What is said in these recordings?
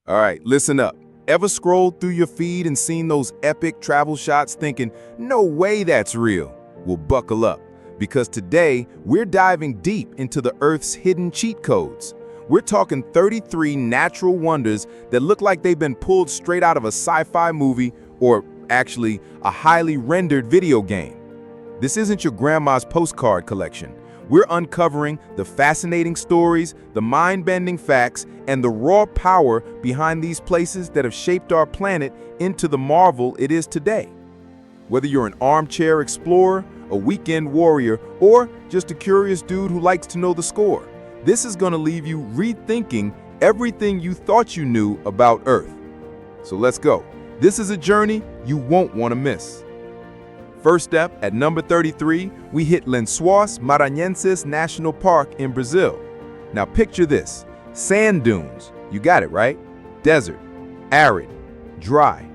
All right, listen up. Ever scrolled through your feed and seen those epic travel shots thinking, no way that's real? Well, buckle up, because today we're diving deep into the Earth's hidden cheat codes. We're talking 33 natural wonders that look like they've been pulled straight out of a sci-fi movie or actually a highly rendered video game. This isn't your grandma's postcard collection. We're uncovering the fascinating stories, the mind-bending facts, and the raw power behind these places that have shaped our planet into the marvel it is today. Whether you're an armchair explorer, a weekend warrior, or just a curious dude who likes to know the score, this is going to leave you rethinking everything you thought you knew about Earth. So let's go. This is a journey you won't want to miss. First step, at number 33, we hit Lencois Maranhenses National Park in Brazil. Now picture this, sand dunes, you got it right? Desert, arid, dry.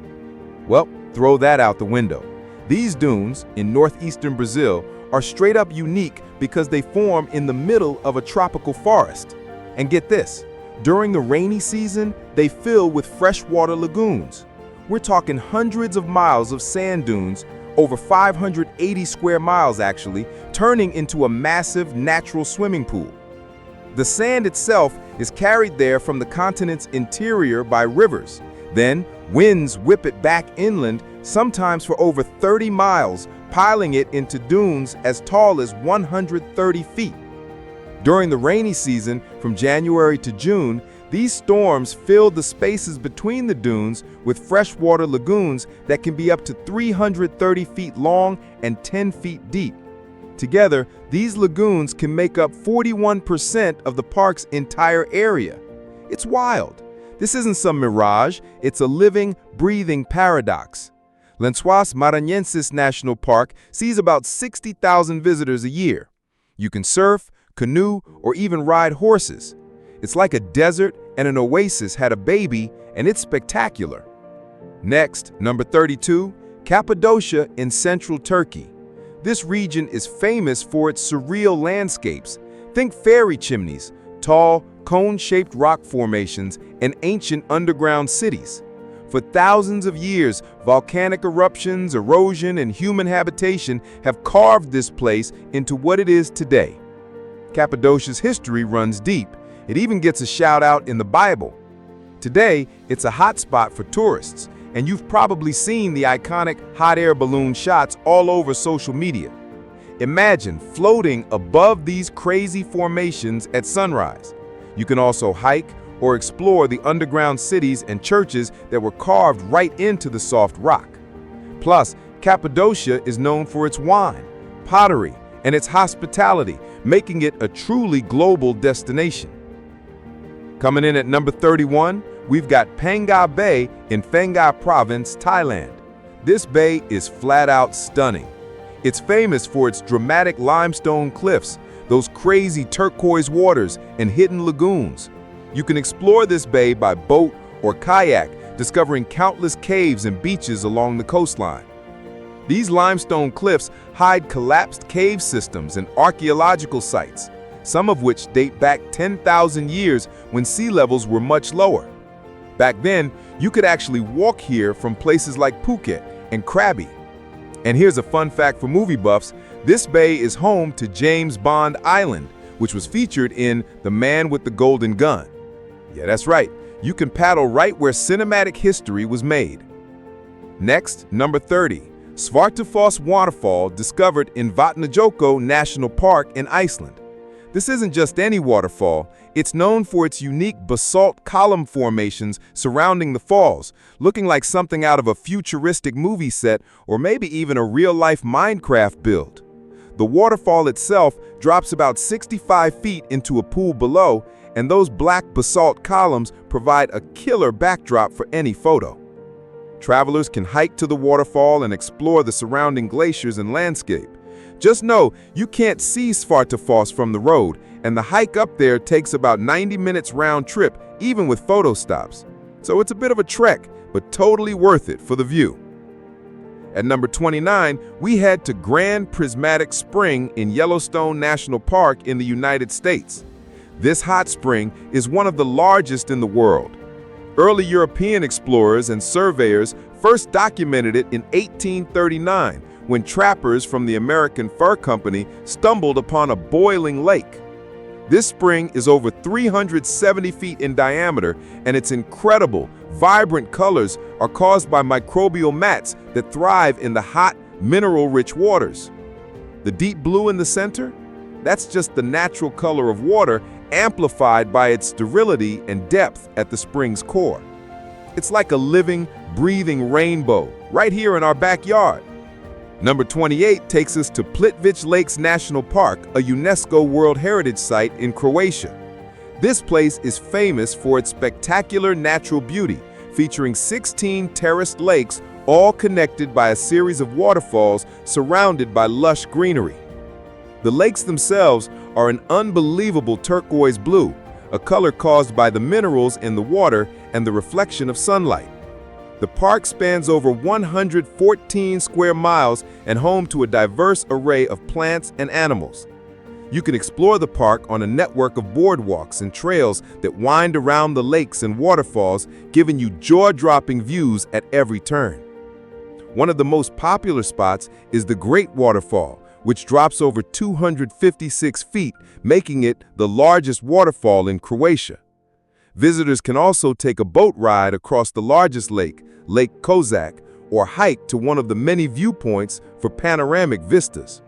Well, throw that out the window. These dunes in northeastern Brazil are straight up unique because they form in the middle of a tropical forest. And get this, during the rainy season, they fill with freshwater lagoons. We're talking hundreds of miles of sand dunes, over 580 square miles actually, turning into a massive natural swimming pool. The sand itself is carried there from the continent's interior by rivers. Then, winds whip it back inland, sometimes for over 30 miles, piling it into dunes as tall as 130 feet. During the rainy season, from January to June, these storms fill the spaces between the dunes with freshwater lagoons that can be up to 330 feet long and 10 feet deep. Together, these lagoons can make up 41% of the park's entire area. It's wild. This isn't some mirage, it's a living, breathing paradox. Lencois Maranhenses National Park sees about 60,000 visitors a year. You can surf, canoe, or even ride horses. It's like a desert and an oasis had a baby, and it's spectacular. Next, number 32, Cappadocia in central Turkey. This region is famous for its surreal landscapes. Think fairy chimneys, tall, cone-shaped rock formations, and ancient underground cities. For thousands of years, volcanic eruptions, erosion, and human habitation have carved this place into what it is today. Cappadocia's history runs deep. It even gets a shout out in the Bible. Today, it's a hotspot for tourists, and you've probably seen the iconic hot air balloon shots all over social media. Imagine floating above these crazy formations at sunrise. You can also hike or explore the underground cities and churches that were carved right into the soft rock. Plus, Cappadocia is known for its wine, pottery, and its hospitality, making it a truly global destination. Coming in at number 31, we've got Phang Nga Bay in Phang Nga Province, Thailand. This bay is flat out stunning. It's famous for its dramatic limestone cliffs, those crazy turquoise waters, and hidden lagoons. You can explore this bay by boat or kayak, discovering countless caves and beaches along the coastline. These limestone cliffs hide collapsed cave systems and archaeological sites, some of which date back 10,000 years when sea levels were much lower. Back then, you could actually walk here from places like Phuket and Krabi. And here's a fun fact for movie buffs, this bay is home to James Bond Island, which was featured in The Man with the Golden Gun. Yeah, that's right, you can paddle right where cinematic history was made. Next, number 30, Svartifoss Waterfall discovered in Vatnajökull National Park in Iceland. This isn't just any waterfall, it's known for its unique basalt column formations surrounding the falls, looking like something out of a futuristic movie set or maybe even a real-life Minecraft build. The waterfall itself drops about 65 feet into a pool below, and those black basalt columns provide a killer backdrop for any photo. Travelers can hike to the waterfall and explore the surrounding glaciers and landscape. Just know you can't see Svartifoss from the road, and the hike up there takes about 90 minutes round trip, even with photo stops. So it's a bit of a trek, but totally worth it for the view. At number 29, we head to Grand Prismatic Spring in Yellowstone National Park in the United States. This hot spring is one of the largest in the world. Early European explorers and surveyors first documented it in 1839 when trappers from the American Fur Company stumbled upon a boiling lake. This spring is over 370 feet in diameter, and its incredible, vibrant colors are caused by microbial mats that thrive in the hot, mineral-rich waters. The deep blue in the center? That's just the natural color of water amplified by its sterility and depth at the spring's core. It's like a living, breathing rainbow right here in our backyard. Number 28 takes us to Plitvice Lakes National Park, a UNESCO World Heritage Site in Croatia. This place is famous for its spectacular natural beauty, featuring 16 terraced lakes, all connected by a series of waterfalls surrounded by lush greenery. The lakes themselves are an unbelievable turquoise blue, a color caused by the minerals in the water and the reflection of sunlight. The park spans over 114 square miles and home to a diverse array of plants and animals. You can explore the park on a network of boardwalks and trails that wind around the lakes and waterfalls, giving you jaw-dropping views at every turn. One of the most popular spots is the Great Waterfall, which drops over 256 feet, making it the largest waterfall in Croatia. Visitors can also take a boat ride across the largest lake, Lake Kozak, or hike to one of the many viewpoints for panoramic vistas.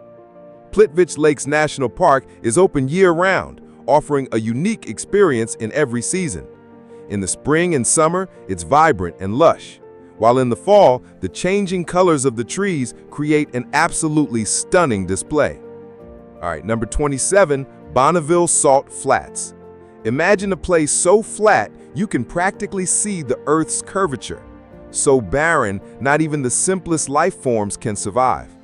Plitvice Lakes National Park is open year-round, offering a unique experience in every season. In the spring and summer, it's vibrant and lush, while in the fall, the changing colors of the trees create an absolutely stunning display. All right, number 27, Bonneville Salt Flats. Imagine a place so flat you can practically see the Earth's curvature. So barren, not even the simplest life forms can survive.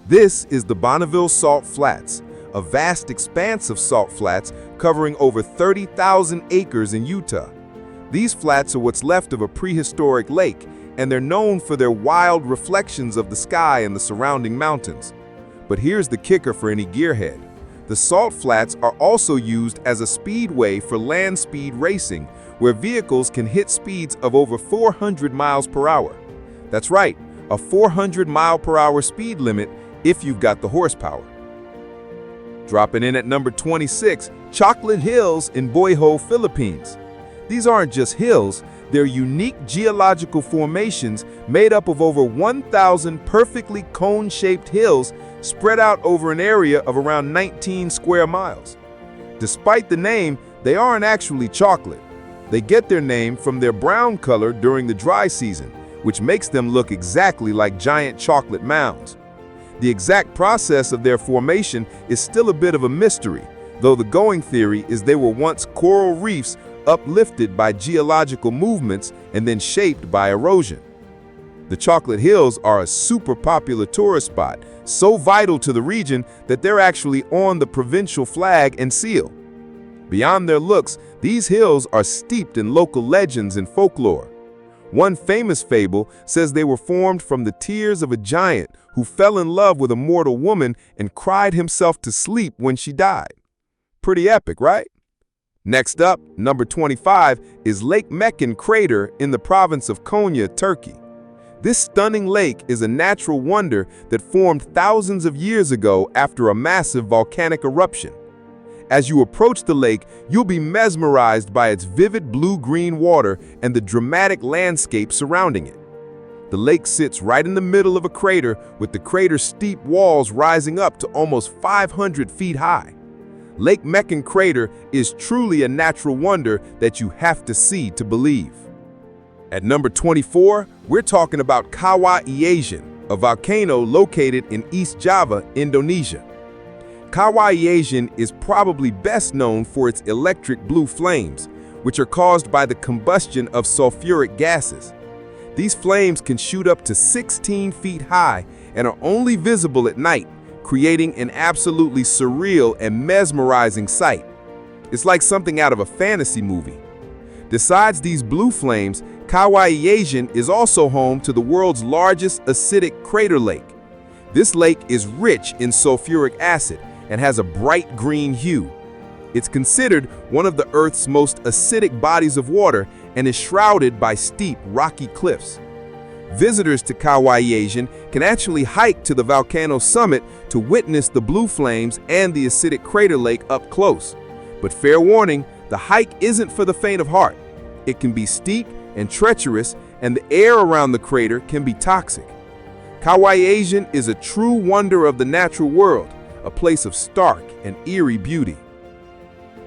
This is the Bonneville Salt Flats, a vast expanse of salt flats covering over 30,000 acres in Utah. These flats are what's left of a prehistoric lake, and they're known for their wild reflections of the sky and the surrounding mountains. But here's the kicker for any gearhead. The salt flats are also used as a speedway for land speed racing, where vehicles can hit speeds of over 400 miles per hour. That's right, a 400-mile-per-hour speed limit if you've got the horsepower. Dropping in at number 26, Chocolate Hills in Bohol, Philippines. These aren't just hills, they're unique geological formations made up of over 1,000 perfectly cone-shaped hills spread out over an area of around 19 square miles. Despite the name, they aren't actually chocolate. They get their name from their brown color during the dry season, which makes them look exactly like giant chocolate mounds. The exact process of their formation is still a bit of a mystery, though the going theory is they were once coral reefs uplifted by geological movements and then shaped by erosion. The Chocolate Hills are a super popular tourist spot, so vital to the region that they're actually on the provincial flag and seal. Beyond their looks, these hills are steeped in local legends and folklore. One famous fable says they were formed from the tears of a giant who fell in love with a mortal woman and cried himself to sleep when she died. Pretty epic, right? Next up, number 25, is Lake Mekin crater in the province of Konya, Turkey. This stunning lake is a natural wonder that formed thousands of years ago after a massive volcanic eruption. As you approach the lake, you'll be mesmerized by its vivid blue-green water and the dramatic landscape surrounding it. The lake sits right in the middle of a crater, with the crater's steep walls rising up to almost 500 feet high. Lake Mekin crater is truly a natural wonder that you have to see to believe. At number 24, we're talking about Kawah Ijen, a volcano located in East Java, Indonesia. Kawah Ijen is probably best known for its electric blue flames, which are caused by the combustion of sulfuric gases. These flames can shoot up to 16 feet high and are only visible at night, creating an absolutely surreal and mesmerizing sight. It's like something out of a fantasy movie. Besides these blue flames, Kawah Ijen is also home to the world's largest acidic crater lake. This lake is rich in sulfuric acid and has a bright green hue. It's considered one of the Earth's most acidic bodies of water and is shrouded by steep, rocky cliffs. Visitors to Kawah Ijen can actually hike to the volcano's summit to witness the blue flames and the acidic crater lake up close. But fair warning, the hike isn't for the faint of heart. It can be steep and treacherous, and the air around the crater can be toxic. Kawah Ijen is a true wonder of the natural world, a place of stark and eerie beauty.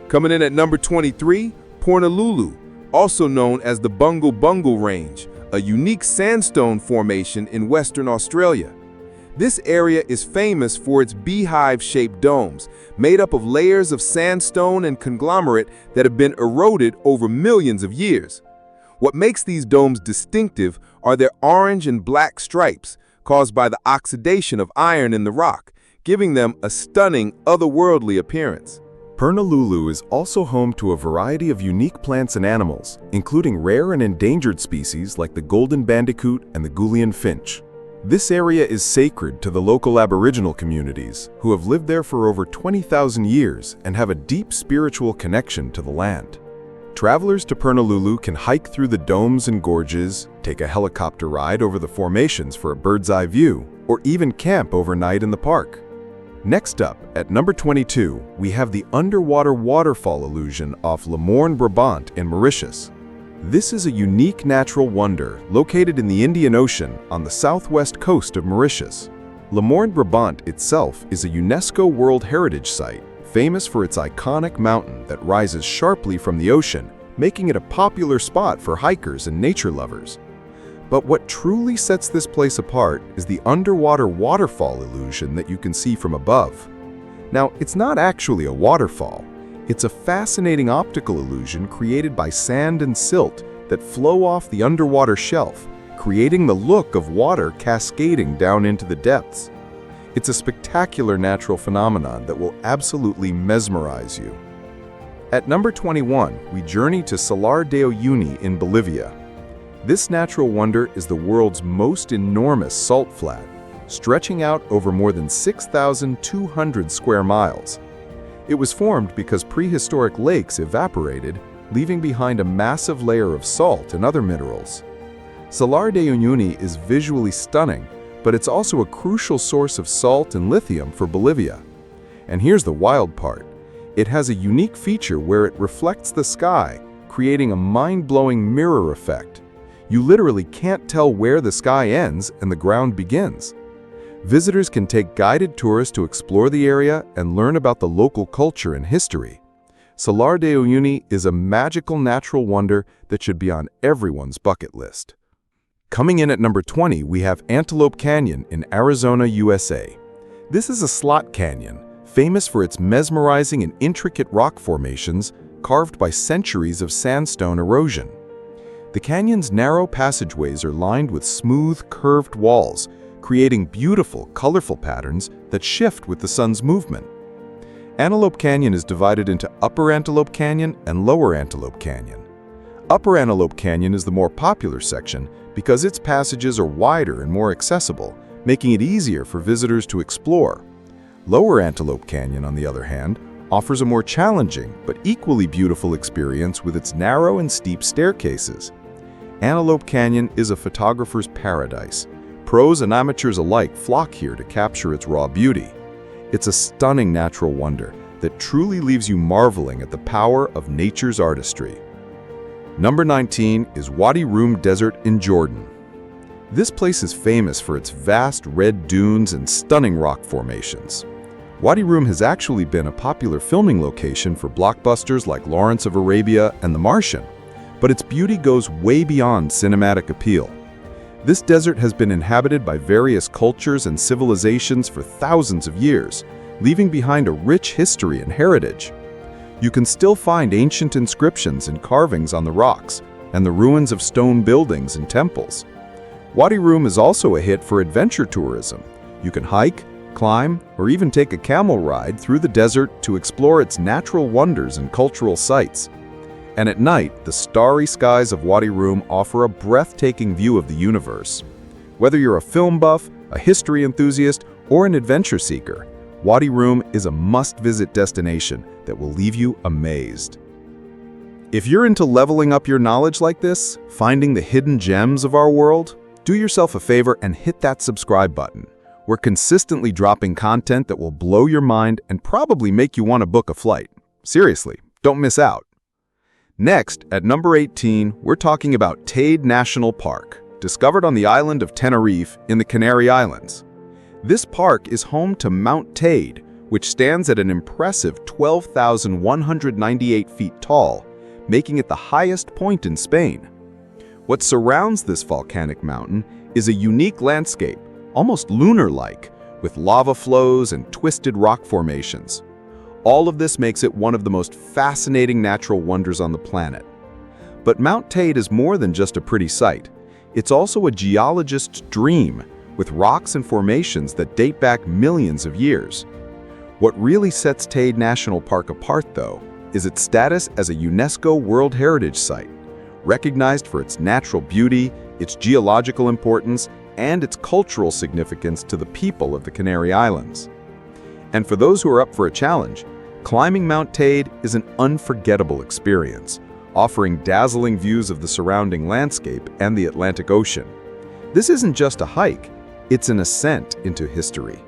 Coming in at number 23, Purnululu, also known as the Bungle Bungle Range, a unique sandstone formation in Western Australia. This area is famous for its beehive-shaped domes, made up of layers of sandstone and conglomerate that have been eroded over millions of years. What makes these domes distinctive are their orange and black stripes, caused by the oxidation of iron in the rock, giving them a stunning, otherworldly appearance. Purnululu is also home to a variety of unique plants and animals, including rare and endangered species like the golden bandicoot and the Gulian finch. This area is sacred to the local Aboriginal communities, who have lived there for over 20,000 years and have a deep spiritual connection to the land. Travelers to Purnululu can hike through the domes and gorges, take a helicopter ride over the formations for a bird's-eye view, or even camp overnight in the park. Next up, at number 22, we have the Underwater Waterfall illusion off Le Morne, Brabant in Mauritius. This is a unique natural wonder located in the Indian Ocean on the southwest coast of Mauritius. Le Morne, Brabant itself is a UNESCO World Heritage Site, famous for its iconic mountain that rises sharply from the ocean, making it a popular spot for hikers and nature lovers. But what truly sets this place apart is the underwater waterfall illusion that you can see from above. Now, it's not actually a waterfall. It's a fascinating optical illusion created by sand and silt that flow off the underwater shelf, creating the look of water cascading down into the depths. It's a spectacular natural phenomenon that will absolutely mesmerize you. At number 21, we journey to Salar de Uyuni in Bolivia. This natural wonder is the world's most enormous salt flat, stretching out over more than 6,200 square miles. It was formed because prehistoric lakes evaporated, leaving behind a massive layer of salt and other minerals. Salar de Uyuni is visually stunning, but it's also a crucial source of salt and lithium for Bolivia. And here's the wild part. It has a unique feature where it reflects the sky, creating a mind-blowing mirror effect. You literally can't tell where the sky ends and the ground begins. Visitors can take guided tours to explore the area and learn about the local culture and history. Salar de Uyuni is a magical natural wonder that should be on everyone's bucket list. Coming in at number 20, we have Antelope Canyon in Arizona, USA. This is a slot canyon, famous for its mesmerizing and intricate rock formations carved by centuries of sandstone erosion. The canyon's narrow passageways are lined with smooth, curved walls, creating beautiful, colorful patterns that shift with the sun's movement. Antelope Canyon is divided into Upper Antelope Canyon and Lower Antelope Canyon. Upper Antelope Canyon is the more popular section because its passages are wider and more accessible, making it easier for visitors to explore. Lower Antelope Canyon, on the other hand, offers a more challenging but equally beautiful experience with its narrow and steep staircases. Antelope Canyon is a photographer's paradise. Pros and amateurs alike flock here to capture its raw beauty. It's a stunning natural wonder that truly leaves you marveling at the power of nature's artistry. Number 19 is Wadi Rum Desert in Jordan. This place is famous for its vast red dunes and stunning rock formations. Wadi Rum has actually been a popular filming location for blockbusters like Lawrence of Arabia and The Martian, but its beauty goes way beyond cinematic appeal. This desert has been inhabited by various cultures and civilizations for thousands of years, leaving behind a rich history and heritage. You can still find ancient inscriptions and carvings on the rocks, and the ruins of stone buildings and temples. Wadi Rum is also a hit for adventure tourism. You can hike, climb, or even take a camel ride through the desert to explore its natural wonders and cultural sites. And at night, the starry skies of Wadi Rum offer a breathtaking view of the universe. Whether you're a film buff, a history enthusiast, or an adventure seeker, Wadi Rum is a must-visit destination that will leave you amazed. If you're into leveling up your knowledge like this, finding the hidden gems of our world, do yourself a favor and hit that subscribe button. We're consistently dropping content that will blow your mind and probably make you want to book a flight. Seriously, don't miss out. Next, at number 18, we're talking about Teide National Park, discovered on the island of Tenerife in the Canary Islands. This park is home to Mount Teide, which stands at an impressive 12,198 feet tall, making it the highest point in Spain. What surrounds this volcanic mountain is a unique landscape, almost lunar-like, with lava flows and twisted rock formations. All of this makes it one of the most fascinating natural wonders on the planet. But Mount Teide is more than just a pretty sight. It's also a geologist's dream, with rocks and formations that date back millions of years. What really sets Teide National Park apart, though, is its status as a UNESCO World Heritage Site, recognized for its natural beauty, its geological importance, and its cultural significance to the people of the Canary Islands. And for those who are up for a challenge, climbing Mount Teide is an unforgettable experience, offering dazzling views of the surrounding landscape and the Atlantic Ocean. This isn't just a hike, it's an ascent into history.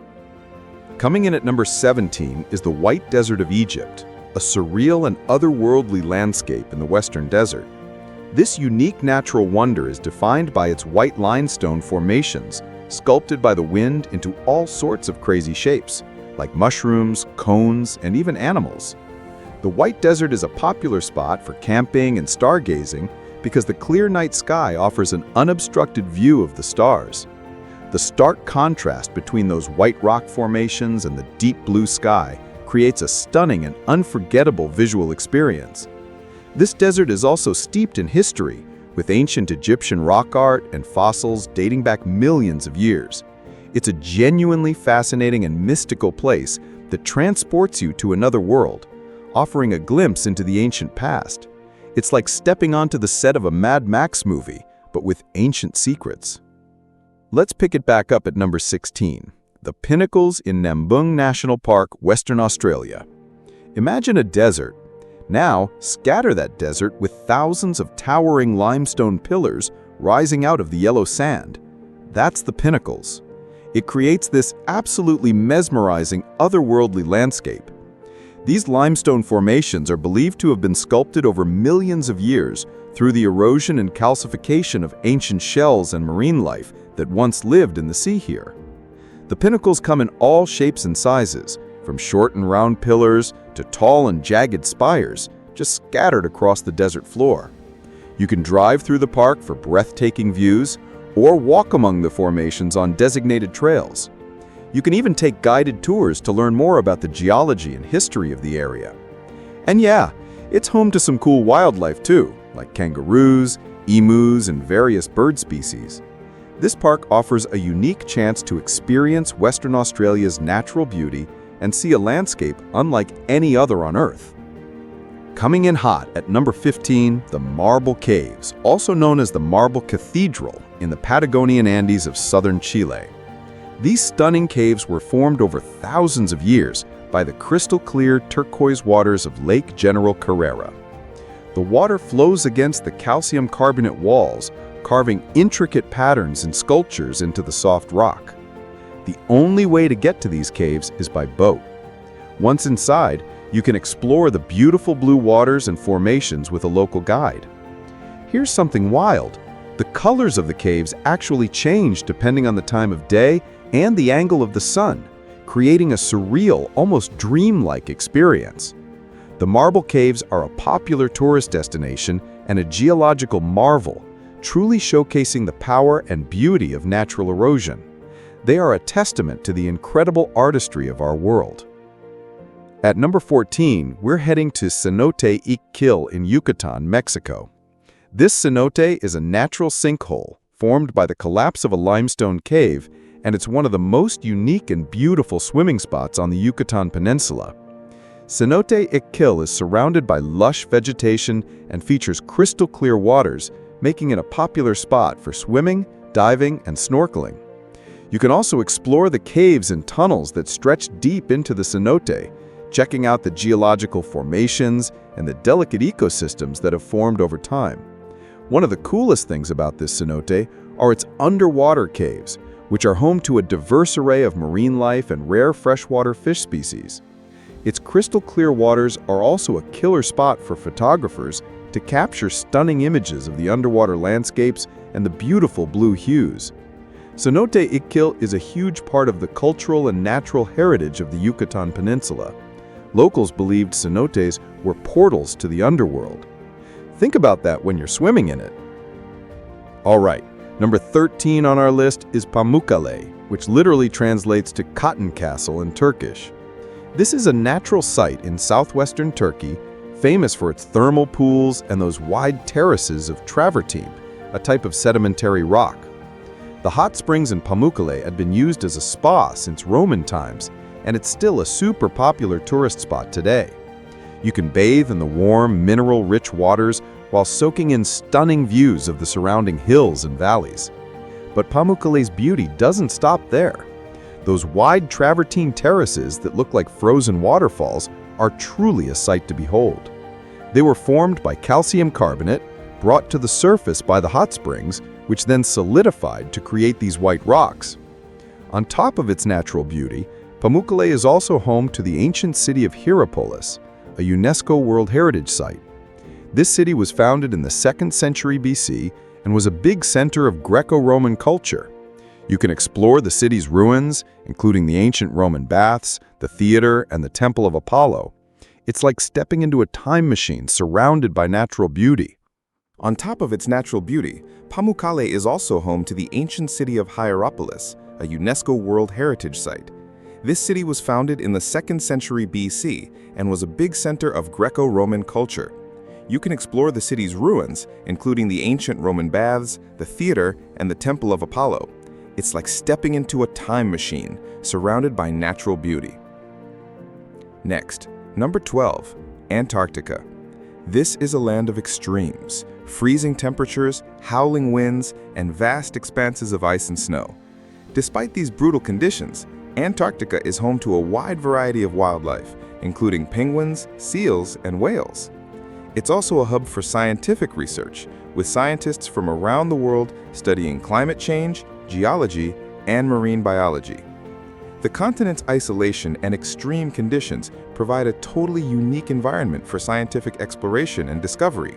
Coming in at number 17 is the White Desert of Egypt, a surreal and otherworldly landscape in the Western Desert. This unique natural wonder is defined by its white limestone formations, sculpted by the wind into all sorts of crazy shapes, like mushrooms, cones, and even animals. The White Desert is a popular spot for camping and stargazing because the clear night sky offers an unobstructed view of the stars. The stark contrast between those white rock formations and the deep blue sky creates a stunning and unforgettable visual experience. This desert is also steeped in history, with ancient Egyptian rock art and fossils dating back millions of years. It's a genuinely fascinating and mystical place that transports you to another world, offering a glimpse into the ancient past. It's like stepping onto the set of a Mad Max movie, but with ancient secrets. Let's pick it back up at number 16. The Pinnacles in Nambung National Park, Western Australia. Imagine a desert. Now, scatter that desert with thousands of towering limestone pillars rising out of the yellow sand. That's the Pinnacles. It creates this absolutely mesmerizing, otherworldly landscape. These limestone formations are believed to have been sculpted over millions of years through the erosion and calcification of ancient shells and marine life that once lived in the sea here. The pinnacles come in all shapes and sizes, from short and round pillars to tall and jagged spires, just scattered across the desert floor. You can drive through the park for breathtaking views, or walk among the formations on designated trails. You can even take guided tours to learn more about the geology and history of the area. And yeah, it's home to some cool wildlife too, like kangaroos, emus, and various bird species. This park offers a unique chance to experience Western Australia's natural beauty and see a landscape unlike any other on Earth. Coming in hot at number 15, the Marble Caves, also known as the Marble Cathedral, in the Patagonian Andes of southern Chile. These stunning caves were formed over thousands of years by the crystal-clear turquoise waters of Lake General Carrera. The water flows against the calcium carbonate walls, carving intricate patterns and sculptures into the soft rock. The only way to get to these caves is by boat. Once inside, you can explore the beautiful blue waters and formations with a local guide. Here's something wild. The colors of the caves actually change depending on the time of day and the angle of the sun, creating a surreal, almost dreamlike experience. The Marble Caves are a popular tourist destination and a geological marvel, truly showcasing the power and beauty of natural erosion. They are a testament to the incredible artistry of our world. At number 14, we're heading to Cenote Ik Kil in Yucatan, Mexico. This cenote is a natural sinkhole formed by the collapse of a limestone cave, and it's one of the most unique and beautiful swimming spots on the Yucatan Peninsula. Cenote Ik Kil is surrounded by lush vegetation and features crystal-clear waters, making it a popular spot for swimming, diving, and snorkeling. You can also explore the caves and tunnels that stretch deep into the cenote, checking out the geological formations and the delicate ecosystems that have formed over time. One of the coolest things about this cenote are its underwater caves, which are home to a diverse array of marine life and rare freshwater fish species. Its crystal clear waters are also a killer spot for photographers to capture stunning images of the underwater landscapes and the beautiful blue hues. Cenote Ik Kil is a huge part of the cultural and natural heritage of the Yucatan Peninsula. Locals believed cenotes were portals to the underworld. Think about that when you're swimming in it. All right, number 13 on our list is Pamukkale, which literally translates to cotton castle in Turkish. This is a natural site in southwestern Turkey, famous for its thermal pools and those wide terraces of travertine, a type of sedimentary rock. The hot springs in Pamukkale had been used as a spa since Roman times, and it's still a super popular tourist spot today. You can bathe in the warm, mineral-rich waters while soaking in stunning views of the surrounding hills and valleys. But Pamukkale's beauty doesn't stop there. Those wide travertine terraces that look like frozen waterfalls are truly a sight to behold. They were formed by calcium carbonate, brought to the surface by the hot springs, which then solidified to create these white rocks. On top of its natural beauty, Pamukkale is also home to the ancient city of Hierapolis, a UNESCO World Heritage Site. This city was founded in the 2nd century BC and was a big center of Greco-Roman culture. You can explore the city's ruins, including the ancient Roman baths, the theater, and the Temple of Apollo. It's like stepping into a time machine surrounded by natural beauty. On top of its natural beauty, Pamukkale is also home to the ancient city of Hierapolis, a UNESCO World Heritage Site. This city was founded in the 2nd century BC and was a big center of Greco-Roman culture. You can explore the city's ruins, including the ancient Roman baths, the theater, and the Temple of Apollo. It's like stepping into a time machine, surrounded by natural beauty. Next, number 12, Antarctica. This is a land of extremes, freezing temperatures, howling winds, and vast expanses of ice and snow. Despite these brutal conditions, Antarctica is home to a wide variety of wildlife, including penguins, seals, and whales. It's also a hub for scientific research, with scientists from around the world studying climate change, geology, and marine biology. The continent's isolation and extreme conditions provide a totally unique environment for scientific exploration and discovery.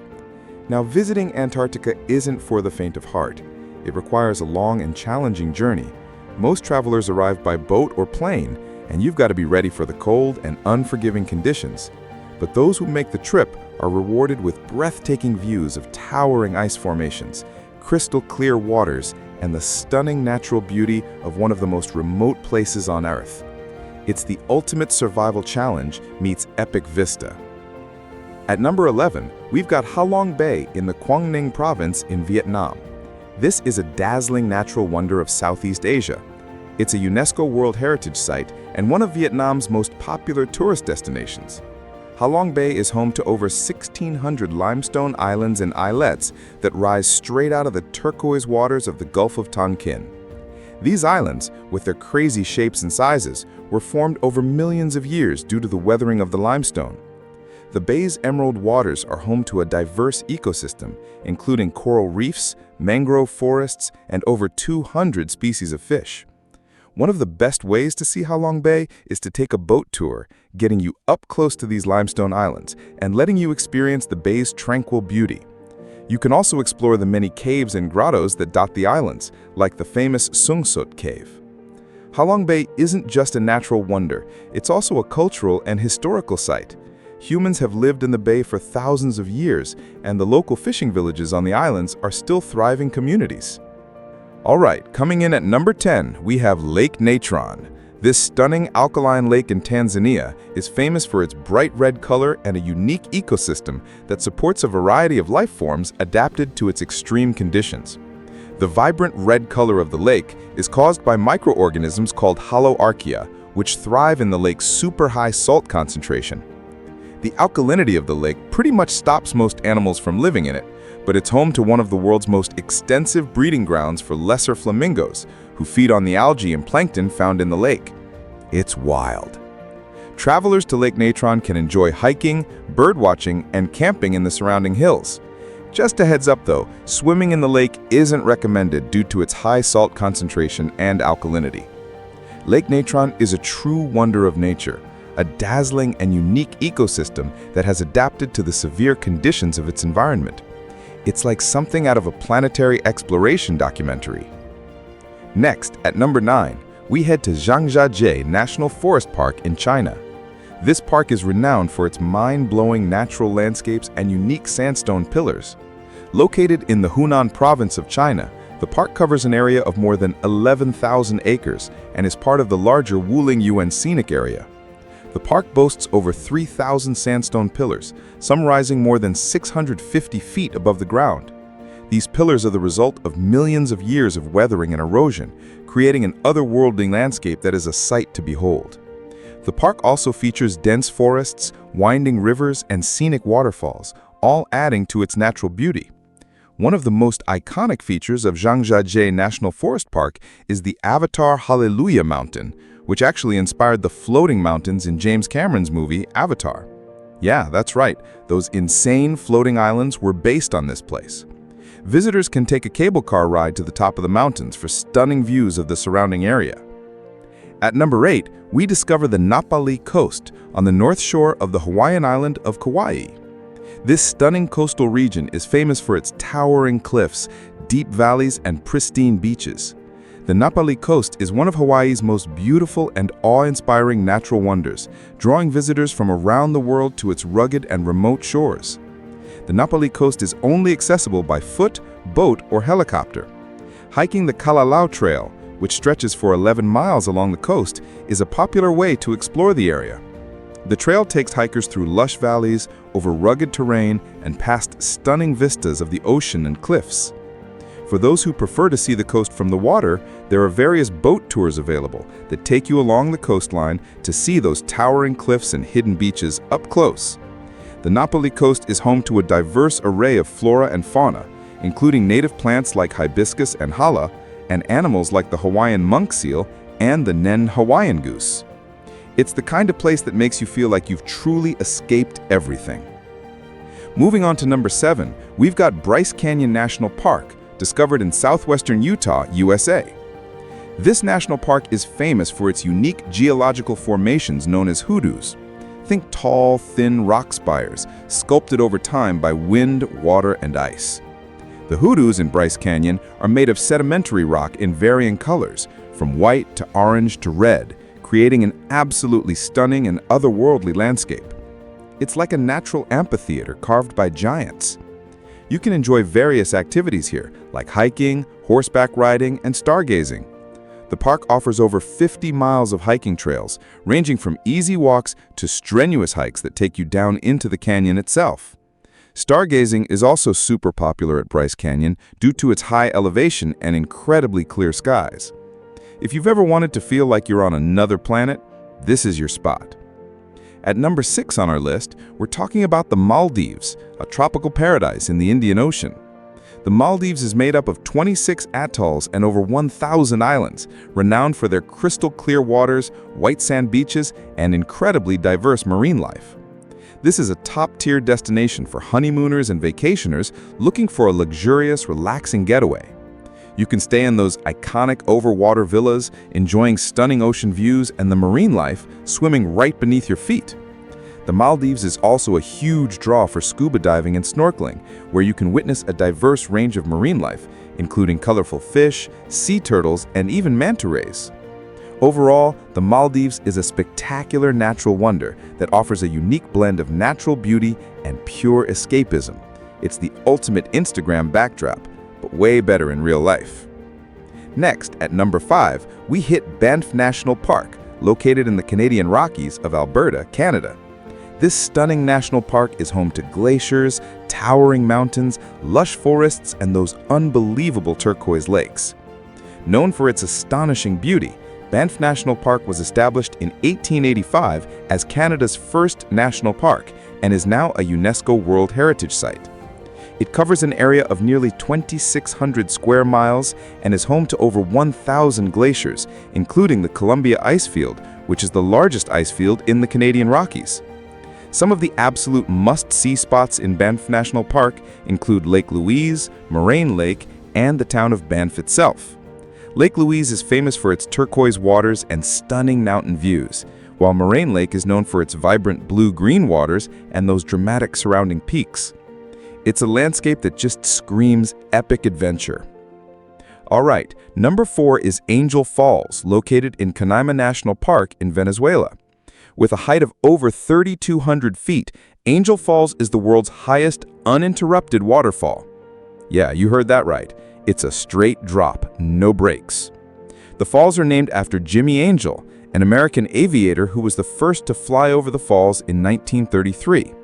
Now, visiting Antarctica isn't for the faint of heart. It requires a long and challenging journey. Most travelers arrive by boat or plane, and you've got to be ready for the cold and unforgiving conditions. But those who make the trip are rewarded with breathtaking views of towering ice formations, crystal clear waters, and the stunning natural beauty of one of the most remote places on Earth. It's the ultimate survival challenge meets epic vista. At number 11, we've got Ha Long Bay in the Quang Ninh province in Vietnam. This is a dazzling natural wonder of Southeast Asia. It's a UNESCO World Heritage Site and one of Vietnam's most popular tourist destinations. Ha Long Bay is home to over 1,600 limestone islands and islets that rise straight out of the turquoise waters of the Gulf of Tonkin. These islands, with their crazy shapes and sizes, were formed over millions of years due to the weathering of the limestone. The bay's emerald waters are home to a diverse ecosystem, including coral reefs, mangrove forests, and over 200 species of fish. One of the best ways to see Ha Long Bay is to take a boat tour, getting you up close to these limestone islands and letting you experience the bay's tranquil beauty. You can also explore the many caves and grottos that dot the islands, like the famous Sung Sut Cave. Ha Long Bay isn't just a natural wonder, it's also a cultural and historical site. Humans have lived in the bay for thousands of years, and the local fishing villages on the islands are still thriving communities. All right, coming in at number 10, we have Lake Natron. This stunning alkaline lake in Tanzania is famous for its bright red color and a unique ecosystem that supports a variety of life forms adapted to its extreme conditions. The vibrant red color of the lake is caused by microorganisms called haloarchaea, which thrive in the lake's super high salt concentration. The alkalinity of the lake pretty much stops most animals from living in it, but it's home to one of the world's most extensive breeding grounds for lesser flamingos, who feed on the algae and plankton found in the lake. It's wild. Travelers to Lake Natron can enjoy hiking, birdwatching, and camping in the surrounding hills. Just a heads up though, swimming in the lake isn't recommended due to its high salt concentration and alkalinity. Lake Natron is a true wonder of nature, a dazzling and unique ecosystem that has adapted to the severe conditions of its environment. It's like something out of a planetary exploration documentary. Next, at number 9, we head to Zhangjiajie National Forest Park in China. This park is renowned for its mind-blowing natural landscapes and unique sandstone pillars. Located in the Hunan province of China, the park covers an area of more than 11,000 acres and is part of the larger Wuling Yuan Scenic Area. The park boasts over 3,000 sandstone pillars, some rising more than 650 feet above the ground. These pillars are the result of millions of years of weathering and erosion, creating an otherworldly landscape that is a sight to behold. The park also features dense forests, winding rivers, and scenic waterfalls, all adding to its natural beauty. One of the most iconic features of Zhangjiajie National Forest Park is the Avatar Hallelujah Mountain, which actually inspired the floating mountains in James Cameron's movie Avatar. Yeah, that's right, those insane floating islands were based on this place. Visitors can take a cable car ride to the top of the mountains for stunning views of the surrounding area. At number 8, we discover the Pali Coast on the north shore of the Hawaiian island of Kauai. This stunning coastal region is famous for its towering cliffs, deep valleys, and pristine beaches. The Pali Coast is one of Hawaii's most beautiful and awe-inspiring natural wonders, drawing visitors from around the world to its rugged and remote shores. The Pali Coast is only accessible by foot, boat, or helicopter. Hiking the Kalalau Trail, which stretches for 11 miles along the coast, is a popular way to explore the area. The trail takes hikers through lush valleys, over rugged terrain, and past stunning vistas of the ocean and cliffs. For those who prefer to see the coast from the water, there are various boat tours available that take you along the coastline to see those towering cliffs and hidden beaches up close. The Pali Coast is home to a diverse array of flora and fauna, including native plants like hibiscus and hala, and animals like the Hawaiian monk seal and the Nen Hawaiian goose. It's the kind of place that makes you feel like you've truly escaped everything. Moving on to number 7, we've got Bryce Canyon National Park, discovered in southwestern Utah, USA. This national park is famous for its unique geological formations known as hoodoos. Think tall, thin rock spires, sculpted over time by wind, water, and ice. The hoodoos in Bryce Canyon are made of sedimentary rock in varying colors, from white to orange to red, creating an absolutely stunning and otherworldly landscape. It's like a natural amphitheater carved by giants. You can enjoy various activities here, like hiking, horseback riding, and stargazing. The park offers over 50 miles of hiking trails, ranging from easy walks to strenuous hikes that take you down into the canyon itself. Stargazing is also super popular at Bryce Canyon due to its high elevation and incredibly clear skies. If you've ever wanted to feel like you're on another planet, this is your spot. At number 6 on our list, we're talking about the Maldives, a tropical paradise in the Indian Ocean. The Maldives is made up of 26 atolls and over 1,000 islands, renowned for their crystal clear waters, white sand beaches, and incredibly diverse marine life. This is a top-tier destination for honeymooners and vacationers looking for a luxurious, relaxing getaway. You can stay in those iconic overwater villas, enjoying stunning ocean views and the marine life swimming right beneath your feet. The Maldives is also a huge draw for scuba diving and snorkeling, where you can witness a diverse range of marine life, including colorful fish, sea turtles, and even manta rays. Overall, the Maldives is a spectacular natural wonder that offers a unique blend of natural beauty and pure escapism. It's the ultimate Instagram backdrop, but way better in real life. Next, at number 5, we hit Banff National Park, located in the Canadian Rockies of Alberta, Canada. This stunning national park is home to glaciers, towering mountains, lush forests, and those unbelievable turquoise lakes. Known for its astonishing beauty, Banff National Park was established in 1885 as Canada's first national park and is now a UNESCO World Heritage Site. It covers an area of nearly 2,600 square miles and is home to over 1,000 glaciers, including the Columbia Icefield, which is the largest icefield in the Canadian Rockies. Some of the absolute must-see spots in Banff National Park include Lake Louise, Moraine Lake, and the town of Banff itself. Lake Louise is famous for its turquoise waters and stunning mountain views, while Moraine Lake is known for its vibrant blue-green waters and those dramatic surrounding peaks. It's a landscape that just screams epic adventure. All right, number 4 is Angel Falls, located in Canaima National Park in Venezuela. With a height of over 3,200 feet, Angel Falls is the world's highest uninterrupted waterfall. Yeah, you heard that right. It's a straight drop, no breaks. The falls are named after Jimmy Angel, an American aviator who was the first to fly over the falls in 1933.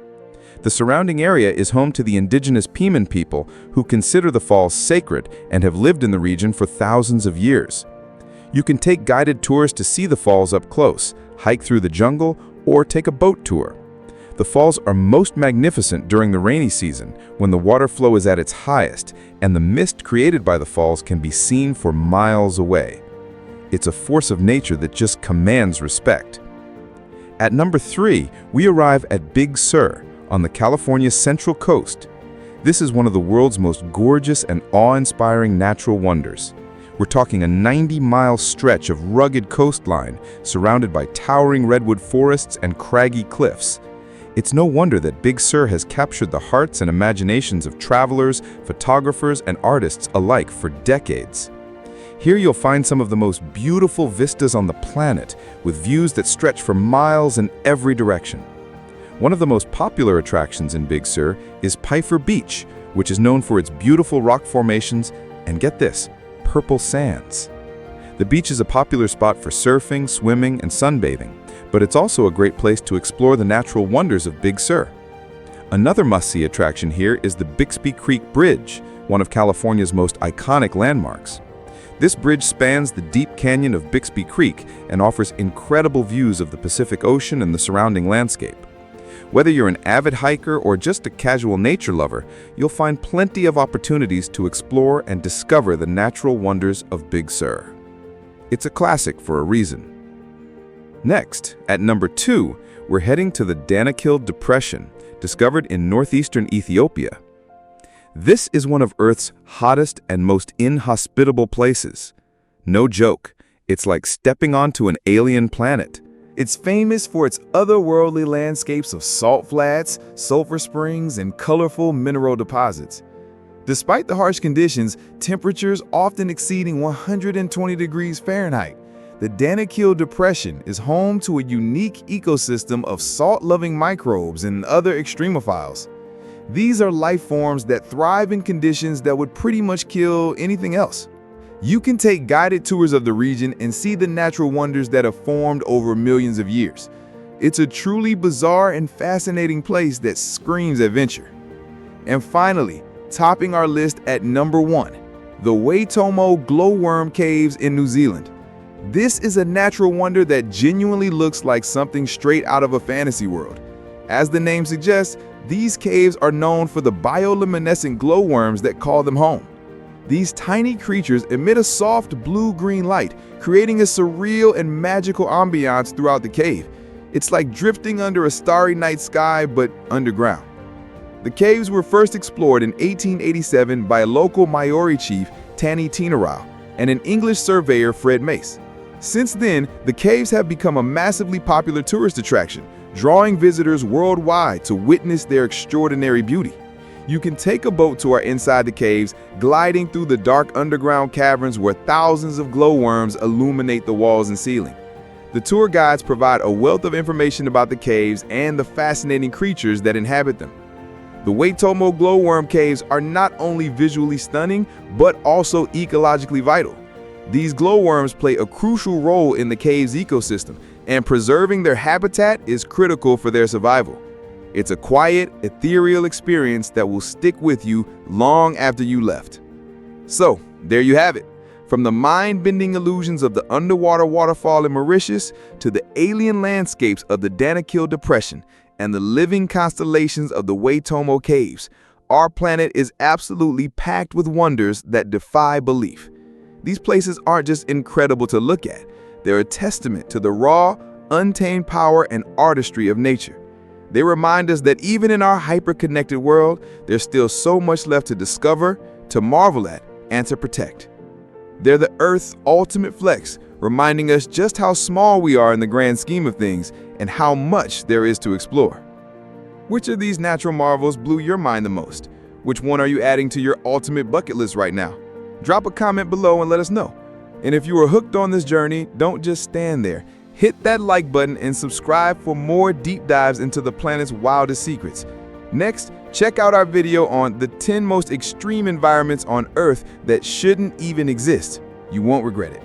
The surrounding area is home to the indigenous Piman people who consider the falls sacred and have lived in the region for thousands of years. You can take guided tours to see the falls up close, hike through the jungle, or take a boat tour. The falls are most magnificent during the rainy season, when the water flow is at its highest, and the mist created by the falls can be seen for miles away. It's a force of nature that just commands respect. At number 3, we arrive at Big Sur, on the California Central Coast. This is one of the world's most gorgeous and awe-inspiring natural wonders. We're talking a 90-mile stretch of rugged coastline, surrounded by towering redwood forests and craggy cliffs. It's no wonder that Big Sur has captured the hearts and imaginations of travelers, photographers, and artists alike for decades. Here you'll find some of the most beautiful vistas on the planet, with views that stretch for miles in every direction. One of the most popular attractions in Big Sur is Pfeiffer Beach, which is known for its beautiful rock formations and, get this, purple sands. The beach is a popular spot for surfing, swimming, and sunbathing, but it's also a great place to explore the natural wonders of Big Sur. Another must-see attraction here is the Bixby Creek Bridge, one of California's most iconic landmarks. This bridge spans the deep canyon of Bixby Creek and offers incredible views of the Pacific Ocean and the surrounding landscape. Whether you're an avid hiker or just a casual nature lover, you'll find plenty of opportunities to explore and discover the natural wonders of Big Sur. It's a classic for a reason. Next, at number 2, we're heading to the Danakil Depression, discovered in northeastern Ethiopia. This is one of Earth's hottest and most inhospitable places. No joke, it's like stepping onto an alien planet. It's famous for its otherworldly landscapes of salt flats, sulfur springs, and colorful mineral deposits. Despite the harsh conditions, temperatures often exceeding 120 degrees Fahrenheit, the Danakil Depression is home to a unique ecosystem of salt-loving microbes and other extremophiles. These are life forms that thrive in conditions that would pretty much kill anything else. You can take guided tours of the region and see the natural wonders that have formed over millions of years. It's a truly bizarre and fascinating place that screams adventure. And finally, topping our list at number 1, the Waitomo Glowworm Caves in New Zealand. This is a natural wonder that genuinely looks like something straight out of a fantasy world. As the name suggests, these caves are known for the bioluminescent glowworms that call them home. These tiny creatures emit a soft blue-green light, creating a surreal and magical ambiance throughout the cave. It's like drifting under a starry night sky, but underground. The caves were first explored in 1887 by a local Maori chief, Tani Tinarau, and an English surveyor, Fred Mace. Since then, the caves have become a massively popular tourist attraction, drawing visitors worldwide to witness their extraordinary beauty. You can take a boat tour inside the caves, gliding through the dark underground caverns where thousands of glowworms illuminate the walls and ceiling. The tour guides provide a wealth of information about the caves and the fascinating creatures that inhabit them. The Waitomo glowworm caves are not only visually stunning, but also ecologically vital. These glowworms play a crucial role in the cave's ecosystem, and preserving their habitat is critical for their survival. It's a quiet, ethereal experience that will stick with you long after you left. So, there you have it. From the mind-bending illusions of the underwater waterfall in Mauritius to the alien landscapes of the Danakil Depression and the living constellations of the Waitomo Caves, Our planet is absolutely packed with wonders that defy belief. These places aren't just incredible to look at, they're a testament to the raw, untamed power and artistry of nature. They remind us that even in our hyper-connected world, there's still so much left to discover, to marvel at, and to protect. They're the Earth's ultimate flex, reminding us just how small we are in the grand scheme of things and how much there is to explore. Which of these natural marvels blew your mind the most? Which one are you adding to your ultimate bucket list right now? Drop a comment below and let us know. And if you are hooked on this journey, don't just stand there. Hit that like button and subscribe for more deep dives into the planet's wildest secrets. Next, check out our video on the 10 most extreme environments on Earth that shouldn't even exist. You won't regret it.